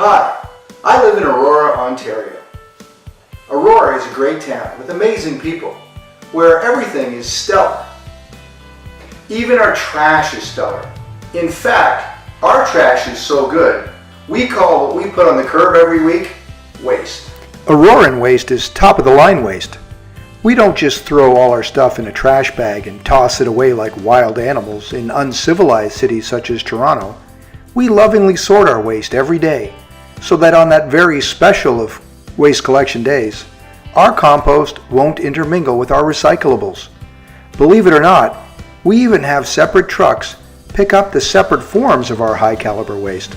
Hi, I live in Aurora, Ontario. Aurora is a great town with amazing people, where everything is stellar. Even our trash is stellar. In fact, our trash is so good, we call what we put on the curb every week, waste. Auroran waste is top of the line waste. We don't just throw all our stuff in a trash bag and toss it away like wild animals in uncivilized cities such as Toronto. We lovingly sort our waste every day, so that on that very special of waste collection days, our compost won't intermingle with our recyclables. Believe it or not, we even have separate trucks pick up the separate forms of our high caliber waste.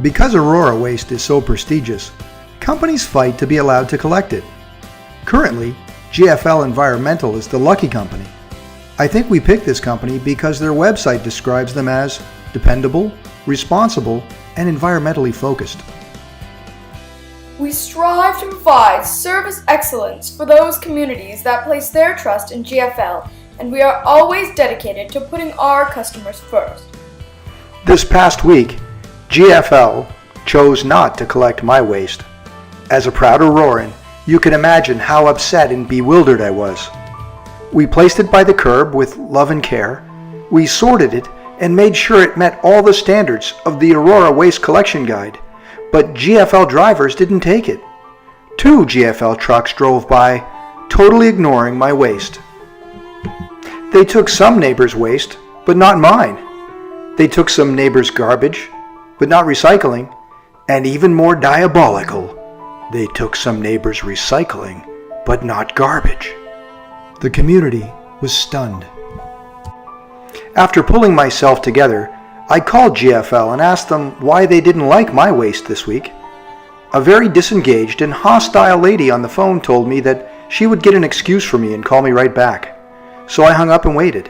Because Aurora waste is so prestigious, companies fight to be allowed to collect it. Currently, GFL Environmental is the lucky company. I think we picked this company because their website describes them as dependable, responsible, and environmentally focused. We strive to provide service excellence for those communities that place their trust in GFL, and we are always dedicated to putting our customers first. This past week, GFL chose not to collect my waste. As a proud Auroran, you can imagine how upset and bewildered I was. We placed it by the curb with love and care. We sorted it and made sure it met all the standards of the Aurora Waste Collection Guide, but GFL drivers didn't take it. 2 GFL trucks drove by, totally ignoring my waste. They took some neighbors' waste, but not mine. They took some neighbors' garbage, but not recycling, and even more diabolical, they took some neighbors' recycling, but not garbage. The community was stunned. After pulling myself together, I called GFL and asked them why they didn't like my waste this week. A very disengaged and hostile lady on the phone told me that she would get an excuse for me and call me right back. So I hung up and waited.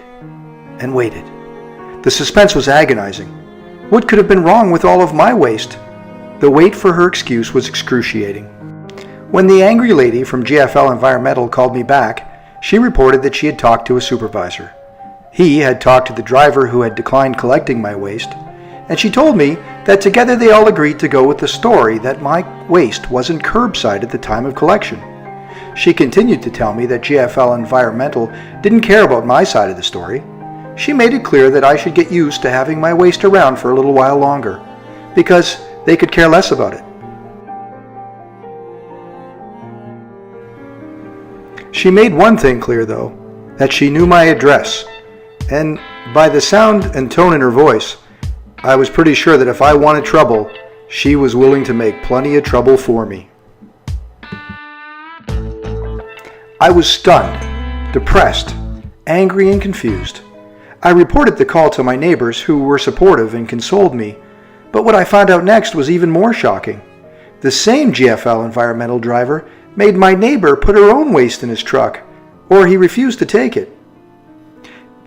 And waited. The suspense was agonizing. What could have been wrong with all of my waste? The wait for her excuse was excruciating. When the angry lady from GFL Environmental called me back, she reported that she had talked to a supervisor. He had talked to the driver who had declined collecting my waste, and she told me that together they all agreed to go with the story that my waste wasn't curbside at the time of collection. She continued to tell me that GFL Environmental didn't care about my side of the story. She made it clear that I should get used to having my waste around for a little while longer, because they could care less about it. She made one thing clear though, that she knew my address, and by the sound and tone in her voice, I was pretty sure that if I wanted trouble, she was willing to make plenty of trouble for me. I was stunned, depressed, angry and confused. I reported the call to my neighbors who were supportive and consoled me, but what I found out next was even more shocking. The same GFL Environmental driver made my neighbor put her own waste in his truck, or he refused to take it.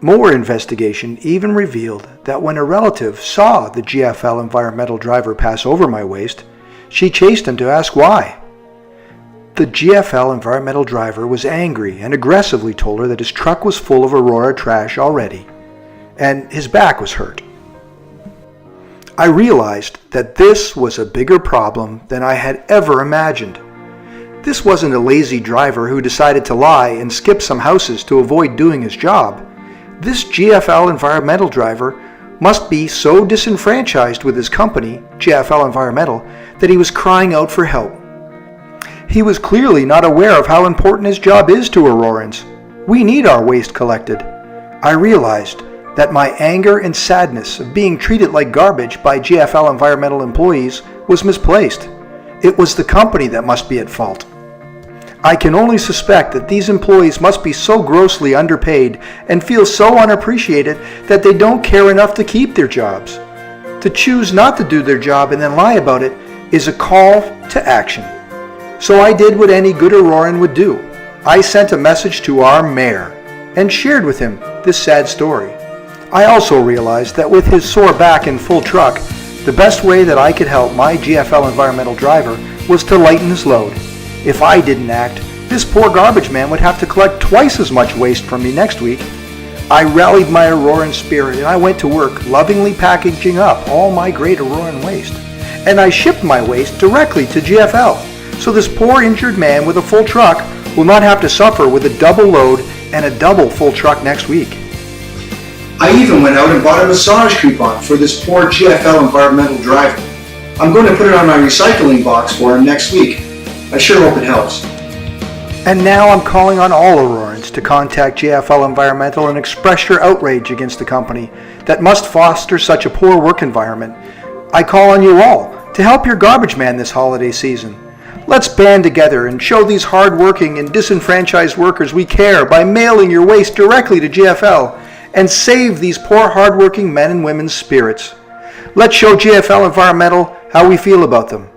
More investigation even revealed that when a relative saw the GFL Environmental driver pass over my waste, she chased him to ask why. The GFL Environmental driver was angry and aggressively told her that his truck was full of Aurora trash already, and his back was hurt. I realized that this was a bigger problem than I had ever imagined. This wasn't a lazy driver who decided to lie and skip some houses to avoid doing his job. This GFL Environmental driver must be so disenfranchised with his company, GFL Environmental, that he was crying out for help. He was clearly not aware of how important his job is to Aurorans. We need our waste collected. I realized that my anger and sadness of being treated like garbage by GFL Environmental employees was misplaced. It was the company that must be at fault. I can only suspect that these employees must be so grossly underpaid and feel so unappreciated that they don't care enough to keep their jobs. To choose not to do their job and then lie about it is a call to action. So I did what any good Auroran would do. I sent a message to our mayor and shared with him this sad story. I also realized that with his sore back and full truck, the best way that I could help my GFL Environmental driver was to lighten his load. If I didn't act, this poor garbage man would have to collect twice as much waste from me next week. I rallied my Auroran spirit and I went to work lovingly packaging up all my great Auroran waste. And I shipped my waste directly to GFL, so this poor injured man with a full truck will not have to suffer with a double load and a double full truck next week. I even went out and bought a massage coupon for this poor GFL environmental driver. I'm going to put it on my recycling box for him next week. I sure hope it helps. And now I'm calling on all Aurorans to contact GFL Environmental and express your outrage against the company that must foster such a poor work environment. I call on you all to help your garbage man this holiday season. Let's band together and show these hard-working and disenfranchised workers we care by mailing your waste directly to GFL and save these poor hard-working men and women's spirits. Let's show GFL Environmental how we feel about them.